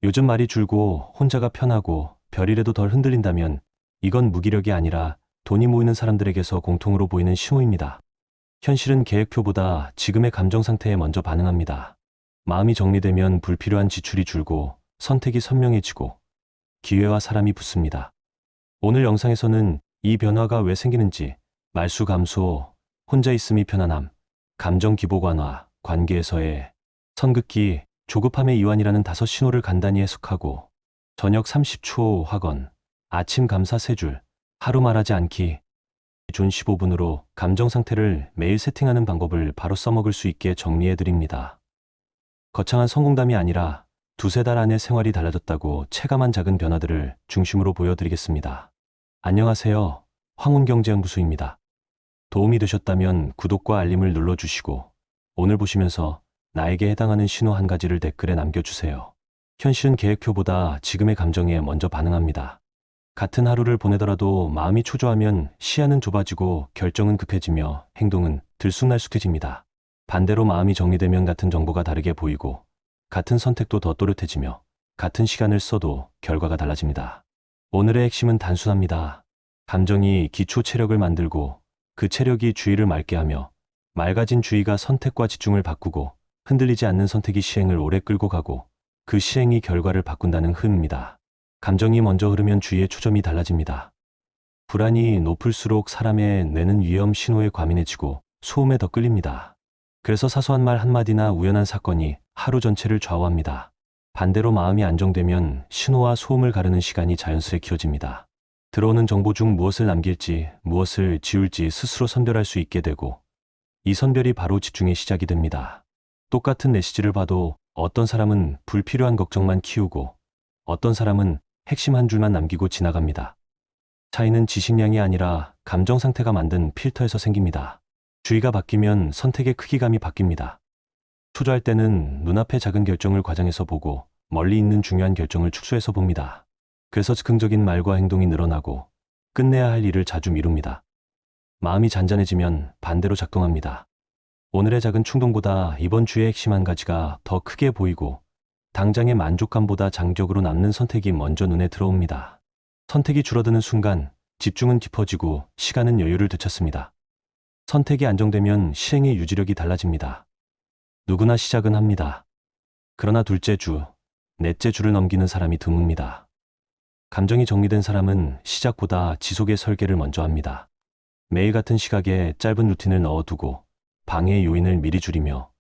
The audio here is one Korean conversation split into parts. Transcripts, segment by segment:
요즘 말이 줄고 혼자가 편하고 별이라도 덜 흔들린다면 이건 무기력이 아니라 돈이 모이는 사람들에게서 공통으로 보이는 신호입니다. 현실은 계획표보다 지금의 감정 상태에 먼저 반응합니다. 마음이 정리되면 불필요한 지출이 줄고 선택이 선명해지고 기회와 사람이 붙습니다. 오늘 영상에서는 이 변화가 왜 생기는지, 말수 감소, 혼자 있음이 편안함, 감정 기복 완화, 관계에서의 선긋기, 조급함의 이완이라는 5신호를 간단히 해석하고, 저녁 30초 확언, 아침 감사 3줄, 하루 말하지 않기, 기준 15분으로 감정 상태를 매일 세팅하는 방법을 바로 써먹을 수 있게 정리해 드립니다. 거창한 성공담이 아니라 두세 달 안에 생활이 달라졌다고 체감한 작은 변화들을 중심으로 보여드리겠습니다. 안녕하세요. 황운경제연구소입니다. 도움이 되셨다면 구독과 알림을 눌러주시고, 오늘 보시면서 나에게 해당하는 신호 한 가지를 댓글에 남겨주세요. 현실은 계획표보다 지금의 감정에 먼저 반응합니다. 같은 하루를 보내더라도 마음이 초조하면 시야는 좁아지고 결정은 급해지며 행동은 들쑥날쑥해집니다. 반대로 마음이 정리되면 같은 정보가 다르게 보이고 같은 선택도 더 또렷해지며 같은 시간을 써도 결과가 달라집니다. 오늘의 핵심은 단순합니다. 감정이 기초 체력을 만들고 그 체력이 주의를 맑게 하며 맑아진 주의가 선택과 집중을 바꾸고 흔들리지 않는 선택이 시행을 오래 끌고 가고 그 시행이 결과를 바꾼다는 흐름입니다. 감정이 먼저 흐르면 주의의 초점이 달라집니다. 불안이 높을수록 사람의 뇌는 위험 신호에 과민해지고 소음에 더 끌립니다. 그래서 사소한 말 한마디나 우연한 사건이 하루 전체를 좌우합니다. 반대로 마음이 안정되면 신호와 소음을 가르는 시간이 자연스레 키워집니다. 들어오는 정보 중 무엇을 남길지, 무엇을 지울지 스스로 선별할 수 있게 되고, 이 선별이 바로 집중의 시작이 됩니다. 똑같은 메시지를 봐도 어떤 사람은 불필요한 걱정만 키우고 어떤 사람은 핵심 한 줄만 남기고 지나갑니다. 차이는 지식량이 아니라 감정 상태가 만든 필터에서 생깁니다. 주의가 바뀌면 선택의 크기감이 바뀝니다. 초조할 때는 눈앞의 작은 결정을 과장해서 보고 멀리 있는 중요한 결정을 축소해서 봅니다. 그래서 즉흥적인 말과 행동이 늘어나고 끝내야 할 일을 자주 미룹니다. 마음이 잔잔해지면 반대로 작동합니다. 오늘의 작은 충동보다 이번 주의 핵심 한 가지가 더 크게 보이고 당장의 만족감보다 장기적으로 남는 선택이 먼저 눈에 들어옵니다. 선택이 줄어드는 순간 집중은 깊어지고 시간은 여유를 되찾습니다. 선택이 안정되면 시행의 유지력이 달라집니다. 누구나 시작은 합니다. 그러나 둘째 주, 넷째 주를 넘기는 사람이 드뭅니다. 감정이 정리된 사람은 시작보다 지속의 설계를 먼저 합니다. 매일 같은 시각에 짧은 루틴을 넣어두고 방해의 요인을 미리 줄이며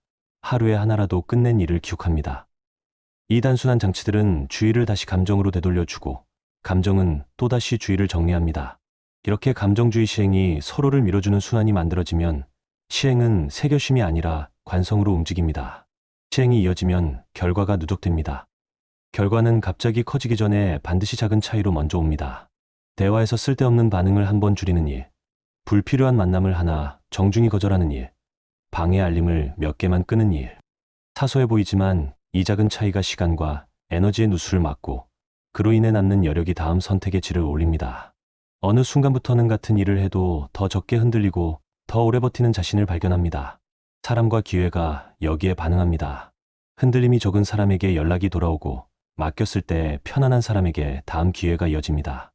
하루에 하나라도 끝낸 일을 기록합니다. 이 단순한 장치들은 주의를 다시 감정으로 되돌려주고 감정은 또다시 주의를 정리합니다. 이렇게 감정주의 시행이 서로를 밀어주는 순환이 만들어지면 시행은 세결심이 아니라 관성으로 움직입니다. 시행이 이어지면 결과가 누적됩니다. 결과는 갑자기 커지기 전에 반드시 작은 차이로 먼저 옵니다. 대화에서 쓸데없는 반응을 한 번 줄이는 일, 불필요한 만남을 하나 정중히 거절하는 일, 방해 알림을 몇 개만 끄는 일. 사소해 보이지만 이 작은 차이가 시간과 에너지의 누수를 막고 그로 인해 남는 여력이 다음 선택의 질을 올립니다. 어느 순간부터는 같은 일을 해도 더 적게 흔들리고 더 오래 버티는 자신을 발견합니다. 사람과 기회가 여기에 반응합니다. 흔들림이 적은 사람에게 연락이 돌아오고 맡겼을 때 편안한 사람에게 다음 기회가 이어집니다.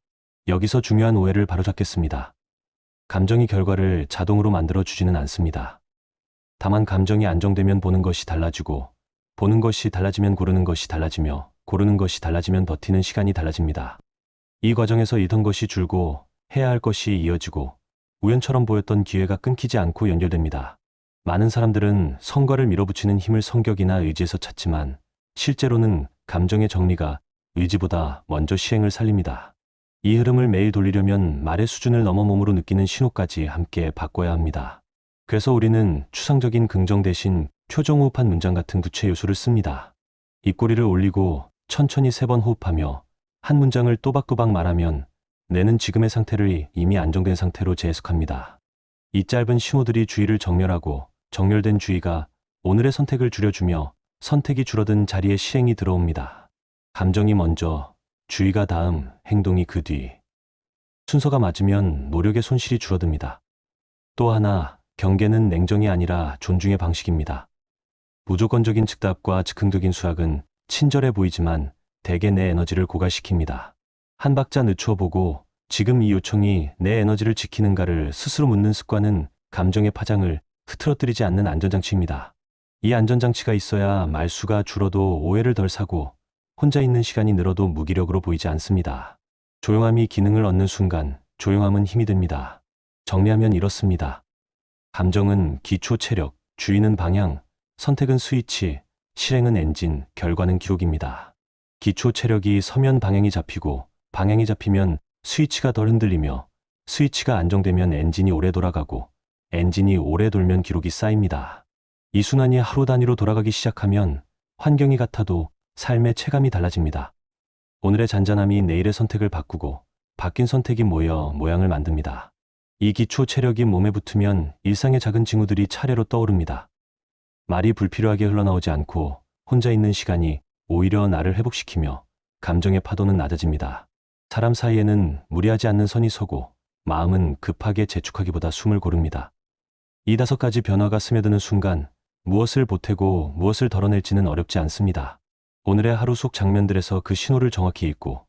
여기서 중요한 오해를 바로잡겠습니다. 감정이 결과를 자동으로 만들어주지는 않습니다. 다만 감정이 안정되면 보는 것이 달라지고 보는 것이 달라지면 고르는 것이 달라지며 고르는 것이 달라지면 버티는 시간이 달라집니다. 이 과정에서 잃던 것이 줄고 해야 할 것이 이어지고 우연처럼 보였던 기회가 끊기지 않고 연결됩니다. 많은 사람들은 성과를 밀어붙이는 힘을 성격이나 의지에서 찾지만 실제로는 감정의 정리가 의지보다 먼저 시행을 살립니다. 이 흐름을 매일 돌리려면 말의 수준을 넘어 몸으로 느끼는 신호까지 함께 바꿔야 합니다. 그래서 우리는 추상적인 긍정 대신 표정호흡한 문장 같은 구체 요소를 씁니다. 입꼬리를 올리고 천천히 3번 호흡하며 한 문장을 또박또박 말하면 뇌는 지금의 상태를 이미 안정된 상태로 재해석합니다. 이 짧은 신호들이 주의를 정렬하고 정렬된 주의가 오늘의 선택을 줄여주며 선택이 줄어든 자리에 시행이 들어옵니다. 감정이 먼저, 주의가 다음, 행동이 그 뒤. 순서가 맞으면 노력의 손실이 줄어듭니다. 또 하나, 경계는 냉정이 아니라 존중의 방식입니다. 무조건적인 즉답과 즉흥적인 수락은 친절해 보이지만 대개 내 에너지를 고갈시킵니다. 한 박자 늦추어 보고 지금 이 요청이 내 에너지를 지키는가를 스스로 묻는 습관은 감정의 파장을 흐트러뜨리지 않는 안전장치입니다. 이 안전장치가 있어야 말수가 줄어도 오해를 덜 사고 혼자 있는 시간이 늘어도 무기력으로 보이지 않습니다. 조용함이 기능을 얻는 순간 조용함은 힘이 됩니다. 정리하면 이렇습니다. 감정은 기초 체력, 주의는 방향, 선택은 스위치, 실행은 엔진, 결과는 기록입니다. 기초 체력이 서면 방향이 잡히고 방향이 잡히면 스위치가 덜 흔들리며 스위치가 안정되면 엔진이 오래 돌아가고 엔진이 오래 돌면 기록이 쌓입니다. 이 순환이 하루 단위로 돌아가기 시작하면 환경이 같아도 삶의 체감이 달라집니다. 오늘의 잔잔함이 내일의 선택을 바꾸고 바뀐 선택이 모여 모양을 만듭니다. 이 기초 체력이 몸에 붙으면 일상의 작은 징후들이 차례로 떠오릅니다. 말이 불필요하게 흘러나오지 않고 혼자 있는 시간이 오히려 나를 회복시키며 감정의 파도는 낮아집니다. 사람 사이에는 무리하지 않는 선이 서고 마음은 급하게 재촉하기보다 숨을 고릅니다. 이 5가지 변화가 스며드는 순간 무엇을 보태고 무엇을 덜어낼지는 어렵지 않습니다. 오늘의 하루 속 장면들에서 그 신호를 정확히 읽고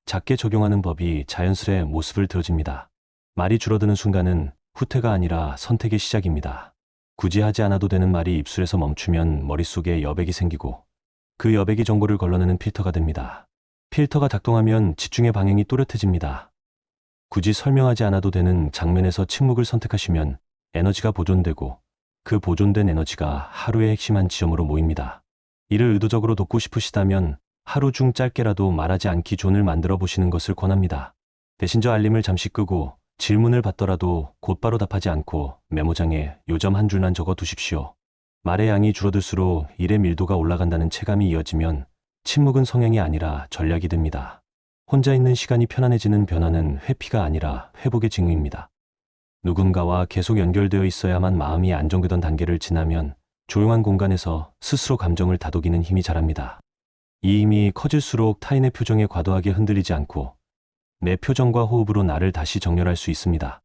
작게 적용하는 법이 자연스레 모습을 드러집니다. 말이 줄어드는 순간은 후퇴가 아니라 선택의 시작입니다. 굳이 하지 않아도 되는 말이 입술에서 멈추면 머릿속에 여백이 생기고 그 여백이 정보를 걸러내는 필터가 됩니다. 필터가 작동하면 집중의 방향이 또렷해집니다. 굳이 설명하지 않아도 되는 장면에서 침묵을 선택하시면 에너지가 보존되고 그 보존된 에너지가 하루의 핵심 한 지점으로 모입니다. 이를 의도적으로 돕고 싶으시다면 하루 중 짧게라도 말하지 않기 존을 만들어 보시는 것을 권합니다. 대신 저 알림을 잠시 끄고 질문을 받더라도 곧바로 답하지 않고 메모장에 요점 한 줄만 적어 두십시오. 말의 양이 줄어들수록 일의 밀도가 올라간다는 체감이 이어지면 침묵은 성향이 아니라 전략이 됩니다. 혼자 있는 시간이 편안해지는 변화는 회피가 아니라 회복의 징후입니다. 누군가와 계속 연결되어 있어야만 마음이 안정되던 단계를 지나면 조용한 공간에서 스스로 감정을 다독이는 힘이 자랍니다. 이 힘이 커질수록 타인의 표정에 과도하게 흔들리지 않고 내 표정과 호흡으로 나를 다시 정렬할 수 있습니다.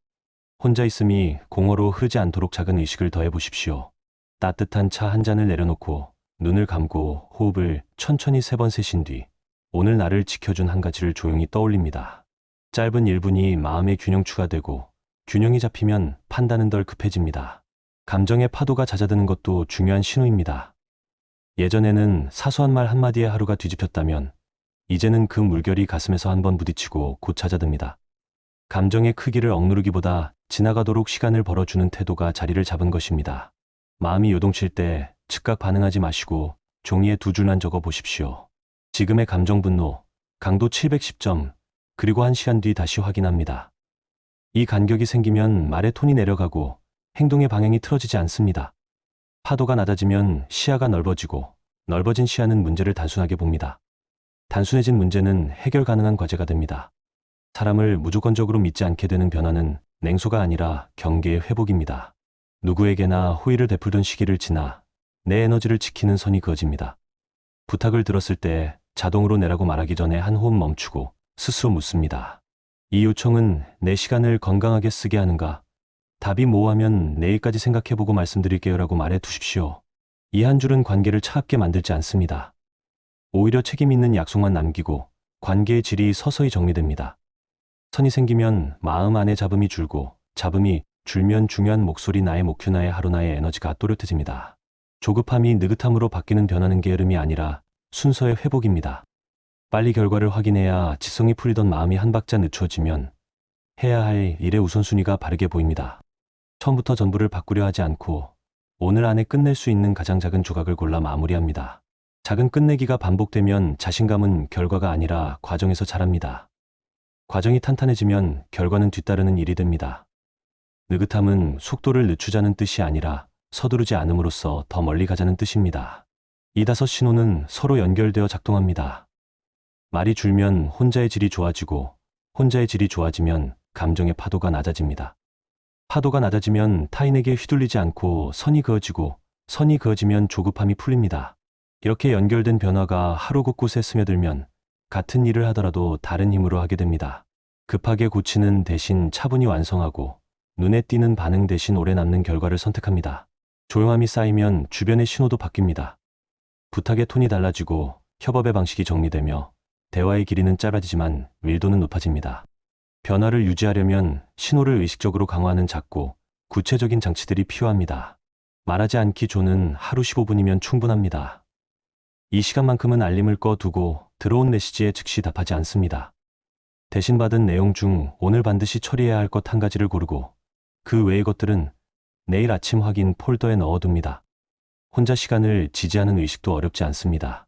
혼자 있음이 공허로 흐르지 않도록 작은 의식을 더해 보십시오. 따뜻한 차 한 잔을 내려놓고 눈을 감고 호흡을 천천히 3번 세신 뒤 오늘 나를 지켜준 한 가지를 조용히 떠올립니다. 짧은 1분이 마음의 균형추가 되고 균형이 잡히면 판단은 덜 급해집니다. 감정의 파도가 잦아드는 것도 중요한 신호입니다. 예전에는 사소한 말 한마디에 하루가 뒤집혔다면 이제는 그 물결이 가슴에서 한번 부딪히고 곧 잦아듭니다. 감정의 크기를 억누르기보다 지나가도록 시간을 벌어주는 태도가 자리를 잡은 것입니다. 마음이 요동칠 때 즉각 반응하지 마시고 종이에 2줄만 적어 보십시오. 지금의 감정 분노, 강도 710점, 그리고 1시간 뒤 다시 확인합니다. 이 간격이 생기면 말의 톤이 내려가고 행동의 방향이 틀어지지 않습니다. 파도가 낮아지면 시야가 넓어지고 넓어진 시야는 문제를 단순하게 봅니다. 단순해진 문제는 해결 가능한 과제가 됩니다. 사람을 무조건적으로 믿지 않게 되는 변화는 냉소가 아니라 경계의 회복입니다. 누구에게나 호의를 베풀던 시기를 지나 내 에너지를 지키는 선이 그어집니다. 부탁을 들었을 때 자동으로 내라고 말하기 전에 한 호흡 멈추고 스스로 묻습니다. 이 요청은 내 시간을 건강하게 쓰게 하는가? 답이 모호하면 내일까지 생각해보고 말씀드릴게요라고 말해 두십시오. 이 한 줄은 관계를 차갑게 만들지 않습니다. 오히려 책임 있는 약속만 남기고 관계의 질이 서서히 정리됩니다. 선이 생기면 마음 안에 잡음이 줄고 잡음이 줄면 중요한 목소리 나의 목표 나의 하루 나의 에너지가 또렷해집니다. 조급함이 느긋함으로 바뀌는 변화는 게으름이 아니라 순서의 회복입니다. 빨리 결과를 확인해야 지성이 풀리던 마음이 한 박자 늦춰지면 해야 할 일의 우선순위가 바르게 보입니다. 처음부터 전부를 바꾸려 하지 않고 오늘 안에 끝낼 수 있는 가장 작은 조각을 골라 마무리합니다. 작은 끝내기가 반복되면 자신감은 결과가 아니라 과정에서 자랍니다. 과정이 탄탄해지면 결과는 뒤따르는 일이 됩니다. 느긋함은 속도를 늦추자는 뜻이 아니라 서두르지 않음으로써 더 멀리 가자는 뜻입니다. 이 5 신호는 서로 연결되어 작동합니다. 말이 줄면 혼자의 질이 좋아지고 혼자의 질이 좋아지면 감정의 파도가 낮아집니다. 파도가 낮아지면 타인에게 휘둘리지 않고 선이 그어지고 선이 그어지면 조급함이 풀립니다. 이렇게 연결된 변화가 하루 곳곳에 스며들면 같은 일을 하더라도 다른 힘으로 하게 됩니다. 급하게 고치는 대신 차분히 완성하고 눈에 띄는 반응 대신 오래 남는 결과를 선택합니다. 조용함이 쌓이면 주변의 신호도 바뀝니다. 부탁의 톤이 달라지고 협업의 방식이 정리되며 대화의 길이는 짧아지지만 밀도는 높아집니다. 변화를 유지하려면 신호를 의식적으로 강화하는 작고 구체적인 장치들이 필요합니다. 말하지 않기 조는 하루 15분이면 충분합니다. 이 시간만큼은 알림을 꺼두고 들어온 메시지에 즉시 답하지 않습니다. 대신 받은 내용 중 오늘 반드시 처리해야 할 것 한 가지를 고르고 그 외의 것들은 내일 아침 확인 폴더에 넣어둡니다. 혼자 시간을 지지하는 의식도 어렵지 않습니다.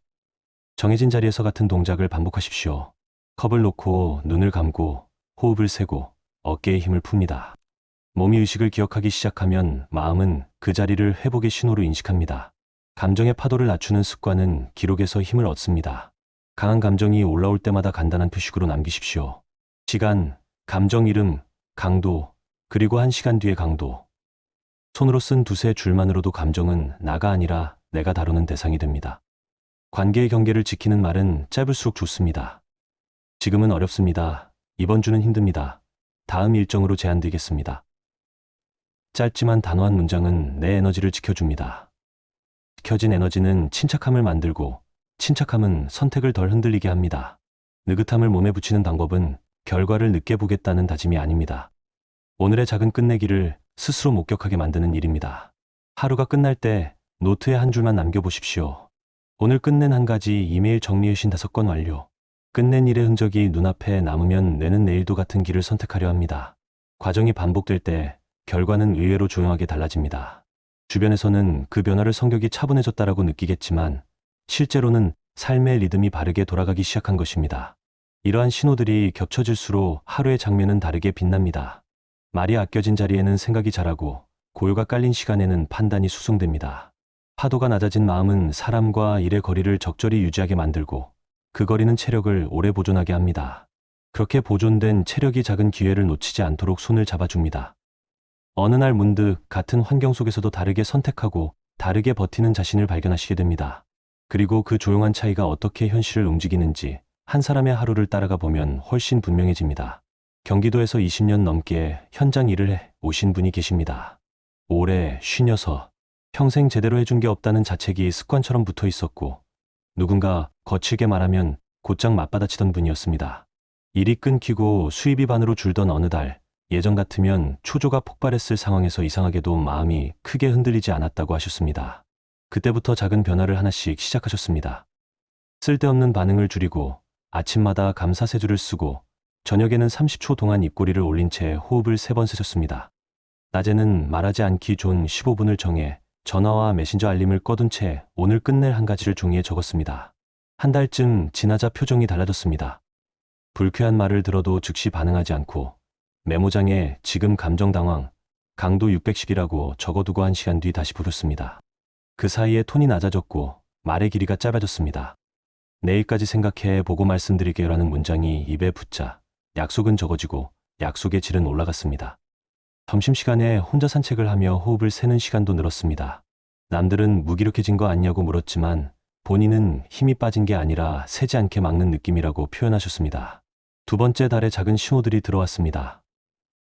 정해진 자리에서 같은 동작을 반복하십시오. 컵을 놓고 눈을 감고 호흡을 세고 어깨에 힘을 풉니다. 몸이 의식을 기억하기 시작하면 마음은 그 자리를 회복의 신호로 인식합니다. 감정의 파도를 낮추는 습관은 기록에서 힘을 얻습니다. 강한 감정이 올라올 때마다 간단한 표식으로 남기십시오. 시간, 감정 이름, 강도, 그리고 1시간 뒤의 강도. 손으로 쓴 두세 줄만으로도 감정은 나가 아니라 내가 다루는 대상이 됩니다. 관계의 경계를 지키는 말은 짧을수록 좋습니다. 지금은 어렵습니다. 이번 주는 힘듭니다. 다음 일정으로 제한되겠습니다. 짧지만 단호한 문장은 내 에너지를 지켜줍니다. 지켜진 에너지는 침착함을 만들고 침착함은 선택을 덜 흔들리게 합니다. 느긋함을 몸에 붙이는 방법은 결과를 늦게 보겠다는 다짐이 아닙니다. 오늘의 작은 끝내기를 스스로 목격하게 만드는 일입니다. 하루가 끝날 때 노트에 한 줄만 남겨보십시오. 오늘 끝낸 한 가지 이메일 정리의신 5건 완료. 끝낸 일의 흔적이 눈앞에 남으면 뇌는 내일도 같은 길을 선택하려 합니다. 과정이 반복될 때 결과는 의외로 조용하게 달라집니다. 주변에서는 그 변화를 성격이 차분해졌다라고 느끼겠지만 실제로는 삶의 리듬이 바르게 돌아가기 시작한 것입니다. 이러한 신호들이 겹쳐질수록 하루의 장면은 다르게 빛납니다. 말이 아껴진 자리에는 생각이 자라고 고요가 깔린 시간에는 판단이 수송됩니다. 파도가 낮아진 마음은 사람과 일의 거리를 적절히 유지하게 만들고 그 거리는 체력을 오래 보존하게 합니다. 그렇게 보존된 체력이 작은 기회를 놓치지 않도록 손을 잡아줍니다. 어느 날 문득 같은 환경 속에서도 다르게 선택하고 다르게 버티는 자신을 발견하시게 됩니다. 그리고 그 조용한 차이가 어떻게 현실을 움직이는지 한 사람의 하루를 따라가 보면 훨씬 분명해집니다. 경기도에서 20년 넘게 현장 일을 해 오신 분이 계십니다. 올해 56, 평생 제대로 해준 게 없다는 자책이 습관처럼 붙어 있었고 누군가 거칠게 말하면 곧장 맞받아치던 분이었습니다. 일이 끊기고 수입이 반으로 줄던 어느 달, 예전 같으면 초조가 폭발했을 상황에서 이상하게도 마음이 크게 흔들리지 않았다고 하셨습니다. 그때부터 작은 변화를 하나씩 시작하셨습니다. 쓸데없는 반응을 줄이고 아침마다 감사 세 줄을 쓰고 저녁에는 30초 동안 입꼬리를 올린 채 호흡을 3번 세셨습니다. 낮에는 말하지 않기 존 15분을 정해 전화와 메신저 알림을 꺼둔 채 오늘 끝낼 한 가지를 종이에 적었습니다. 한 달쯤 지나자 표정이 달라졌습니다. 불쾌한 말을 들어도 즉시 반응하지 않고 메모장에 지금 감정 당황, 강도 610이라고 적어두고 1시간 뒤 다시 부르습니다. 그 사이에 톤이 낮아졌고 말의 길이가 짧아졌습니다. 내일까지 생각해 보고 말씀드릴게요라는 문장이 입에 붙자 약속은 적어지고 약속의 질은 올라갔습니다. 점심시간에 혼자 산책을 하며 호흡을 세는 시간도 늘었습니다. 남들은 무기력해진 거 아니냐고 물었지만 본인은 힘이 빠진 게 아니라 새지 않게 막는 느낌이라고 표현하셨습니다. 두 번째 달에 작은 신호들이 들어왔습니다.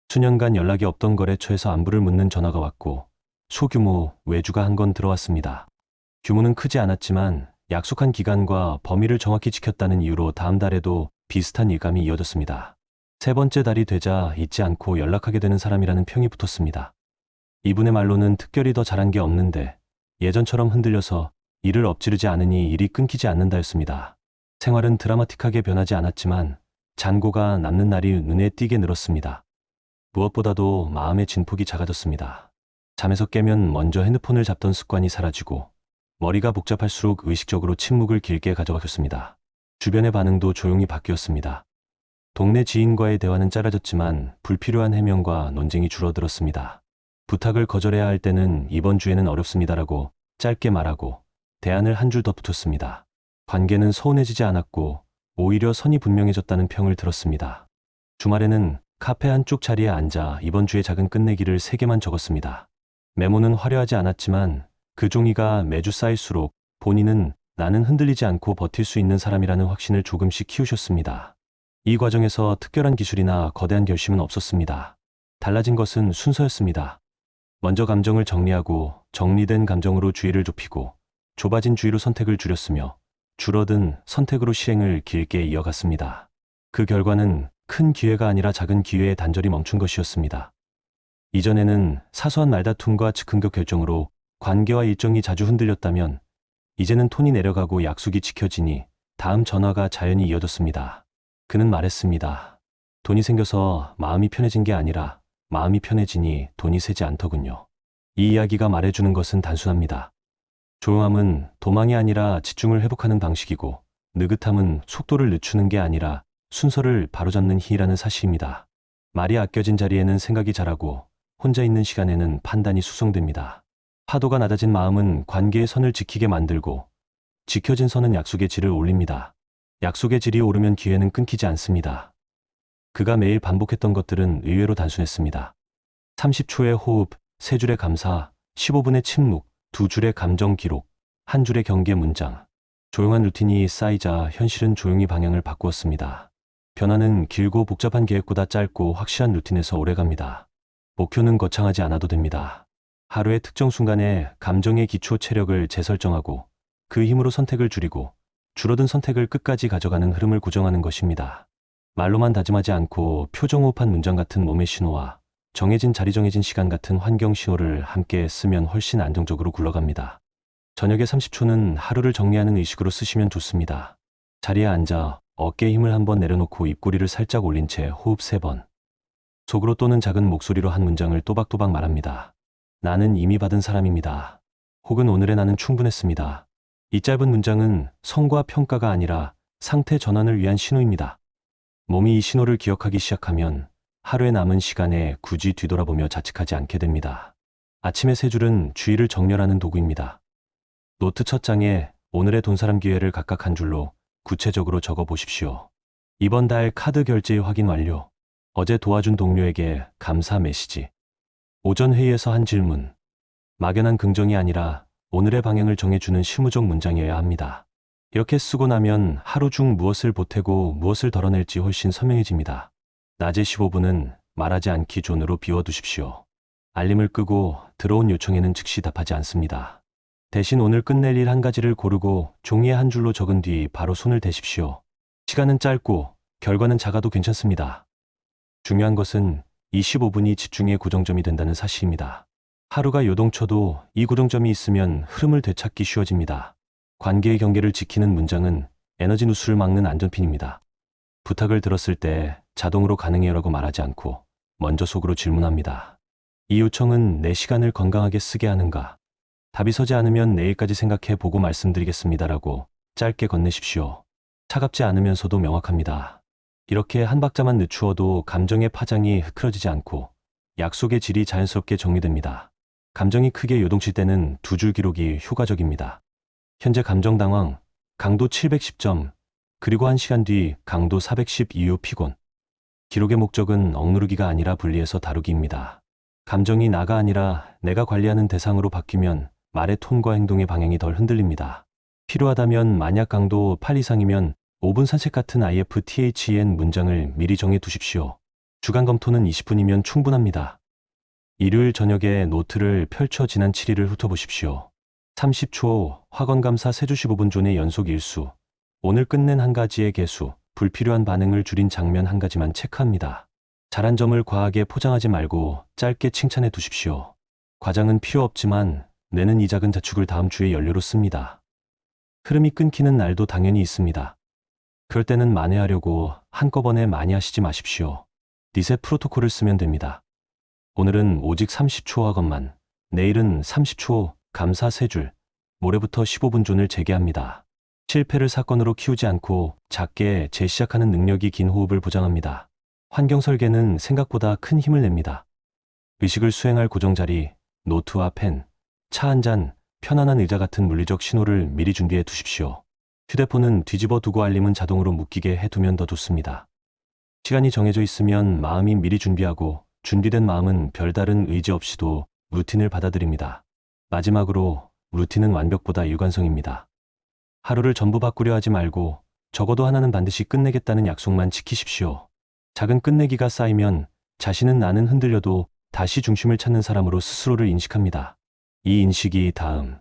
수년간 연락이 없던 거래처에서 안부를 묻는 전화가 왔고 소규모 외주가 한 건 들어왔습니다. 규모는 크지 않았지만 약속한 기간과 범위를 정확히 지켰다는 이유로 다음 달에도 비슷한 일감이 이어졌습니다. 세 번째 달이 되자 잊지 않고 연락하게 되는 사람이라는 평이 붙었습니다. 이분의 말로는 특별히 더 잘한 게 없는데 예전처럼 흔들려서 일을 엎지르지 않으니 일이 끊기지 않는다였습니다. 생활은 드라마틱하게 변하지 않았지만 잔고가 남는 날이 눈에 띄게 늘었습니다. 무엇보다도 마음의 진폭이 작아졌습니다. 잠에서 깨면 먼저 핸드폰을 잡던 습관이 사라지고 머리가 복잡할수록 의식적으로 침묵을 길게 가져가셨습니다. 주변의 반응도 조용히 바뀌었습니다. 동네 지인과의 대화는 짧아졌지만 불필요한 해명과 논쟁이 줄어들었습니다. 부탁을 거절해야 할 때는 이번 주에는 어렵습니다라고 짧게 말하고 대안을 한 줄 더 붙였습니다. 관계는 서운해지지 않았고 오히려 선이 분명해졌다는 평을 들었습니다. 주말에는 카페 한쪽 자리에 앉아 이번 주의 작은 끝내기를 3개만 적었습니다. 메모는 화려하지 않았지만 그 종이가 매주 쌓일수록 본인은 나는 흔들리지 않고 버틸 수 있는 사람이라는 확신을 조금씩 키우셨습니다. 이 과정에서 특별한 기술이나 거대한 결심은 없었습니다. 달라진 것은 순서였습니다. 먼저 감정을 정리하고 정리된 감정으로 주의를 좁히고 좁아진 주의로 선택을 줄였으며 줄어든 선택으로 실행을 길게 이어갔습니다. 그 결과는 큰 기회가 아니라 작은 기회에 단절이 멈춘 것이었습니다. 이전에는 사소한 말다툼과 즉흥적 결정으로 관계와 일정이 자주 흔들렸다면 이제는 톤이 내려가고 약속이 지켜지니 다음 전화가 자연히 이어졌습니다. 그는 말했습니다. 돈이 생겨서 마음이 편해진 게 아니라 마음이 편해지니 돈이 새지 않더군요. 이 이야기가 말해주는 것은 단순합니다. 조용함은 도망이 아니라 집중을 회복하는 방식이고, 느긋함은 속도를 늦추는 게 아니라 순서를 바로잡는 힘이라는 사실입니다. 말이 아껴진 자리에는 생각이 자라고, 혼자 있는 시간에는 판단이 수성됩니다. 파도가 낮아진 마음은 관계의 선을 지키게 만들고, 지켜진 선은 약속의 질을 올립니다. 약속의 질이 오르면 기회는 끊기지 않습니다. 그가 매일 반복했던 것들은 의외로 단순했습니다. 30초의 호흡, 3줄의 감사, 15분의 침묵, 2줄의 감정 기록, 1줄의 경계 문장. 조용한 루틴이 쌓이자 현실은 조용히 방향을 바꾸었습니다. 변화는 길고 복잡한 계획보다 짧고 확실한 루틴에서 오래갑니다. 목표는 거창하지 않아도 됩니다. 하루의 특정 순간에 감정의 기초 체력을 재설정하고 그 힘으로 선택을 줄이고 줄어든 선택을 끝까지 가져가는 흐름을 고정하는 것입니다. 말로만 다짐하지 않고 표정호흡한 문장 같은 몸의 신호와 정해진 자리 정해진 시간 같은 환경 신호를 함께 쓰면 훨씬 안정적으로 굴러갑니다. 저녁에 30초는 하루를 정리하는 의식으로 쓰시면 좋습니다. 자리에 앉아 어깨에 힘을 한번 내려놓고 입꼬리를 살짝 올린 채 호흡 3번. 속으로 또는 작은 목소리로 한 문장을 또박또박 말합니다. 나는 이미 받은 사람입니다. 혹은 오늘의 나는 충분했습니다. 이 짧은 문장은 성과 평가가 아니라 상태 전환을 위한 신호입니다. 몸이 이 신호를 기억하기 시작하면 하루의 남은 시간에 굳이 뒤돌아보며 자책하지 않게 됩니다. 아침의 3줄은 주의를 정렬하는 도구입니다. 노트 첫 장에 오늘의 돈사람 기회를 각각 한 줄로 구체적으로 적어 보십시오. 이번 달 카드 결제 확인 완료. 어제 도와준 동료에게 감사 메시지. 오전 회의에서 한 질문. 막연한 긍정이 아니라 오늘의 방향을 정해주는 실무적 문장이어야 합니다. 이렇게 쓰고 나면 하루 중 무엇을 보태고 무엇을 덜어낼지 훨씬 선명해집니다. 낮에 15분은 말하지 않기 존으로 비워두십시오. 알림을 끄고 들어온 요청에는 즉시 답하지 않습니다. 대신 오늘 끝낼 일 한 가지를 고르고 종이에 한 줄로 적은 뒤 바로 손을 대십시오. 시간은 짧고 결과는 작아도 괜찮습니다. 중요한 것은 이 15분이 집중의 고정점이 된다는 사실입니다. 하루가 요동쳐도 이 고정점이 있으면 흐름을 되찾기 쉬워집니다. 관계의 경계를 지키는 문장은 에너지 누수를 막는 안전핀입니다. 부탁을 들었을 때 자동으로 가능해요라고 말하지 않고 먼저 속으로 질문합니다. 이 요청은 내 시간을 건강하게 쓰게 하는가? 답이 서지 않으면 내일까지 생각해 보고 말씀드리겠습니다라고 짧게 건네십시오. 차갑지 않으면서도 명확합니다. 이렇게 한 박자만 늦추어도 감정의 파장이 흐트러지지 않고 약속의 질이 자연스럽게 정리됩니다. 감정이 크게 요동칠 때는 2줄 기록이 효과적입니다. 현재 감정 당황, 강도 710점, 그리고 1시간 뒤 강도 410 이후 피곤. 기록의 목적은 억누르기가 아니라 분리해서 다루기입니다. 감정이 나가 아니라 내가 관리하는 대상으로 바뀌면 말의 톤과 행동의 방향이 덜 흔들립니다. 필요하다면 만약 강도 8 이상이면 5분 산책 같은 IFTHEN 문장을 미리 정해 두십시오. 주간 검토는 20분이면 충분합니다. 일요일 저녁에 노트를 펼쳐 지난 7일을 훑어보십시오. 30초 확언 감사 3주 15분 존의 연속 일수. 오늘 끝낸 한 가지의 개수, 불필요한 반응을 줄인 장면 한 가지만 체크합니다. 잘한 점을 과하게 포장하지 말고 짧게 칭찬해 두십시오. 과장은 필요 없지만 뇌는 이 작은 자축을 다음 주에 연료로 씁니다. 흐름이 끊기는 날도 당연히 있습니다. 그럴 때는 만회하려고 한꺼번에 많이 하시지 마십시오. 리셋 프로토콜을 쓰면 됩니다. 오늘은 오직 30초 학원만, 내일은 30초 감사 3줄, 모레부터 15분 존을 재개합니다. 실패를 사건으로 키우지 않고 작게 재시작하는 능력이 긴 호흡을 보장합니다. 환경 설계는 생각보다 큰 힘을 냅니다. 의식을 수행할 고정 자리, 노트와 펜, 차 한 잔, 편안한 의자 같은 물리적 신호를 미리 준비해 두십시오. 휴대폰은 뒤집어 두고 알림은 자동으로 묶이게 해두면 더 좋습니다. 시간이 정해져 있으면 마음이 미리 준비하고 준비된 마음은 별다른 의지 없이도 루틴을 받아들입니다. 마지막으로 루틴은 완벽보다 일관성입니다. 하루를 전부 바꾸려 하지 말고 적어도 하나는 반드시 끝내겠다는 약속만 지키십시오. 작은 끝내기가 쌓이면 자신은 나는 흔들려도 다시 중심을 찾는 사람으로 스스로를 인식합니다. 이 인식이 다음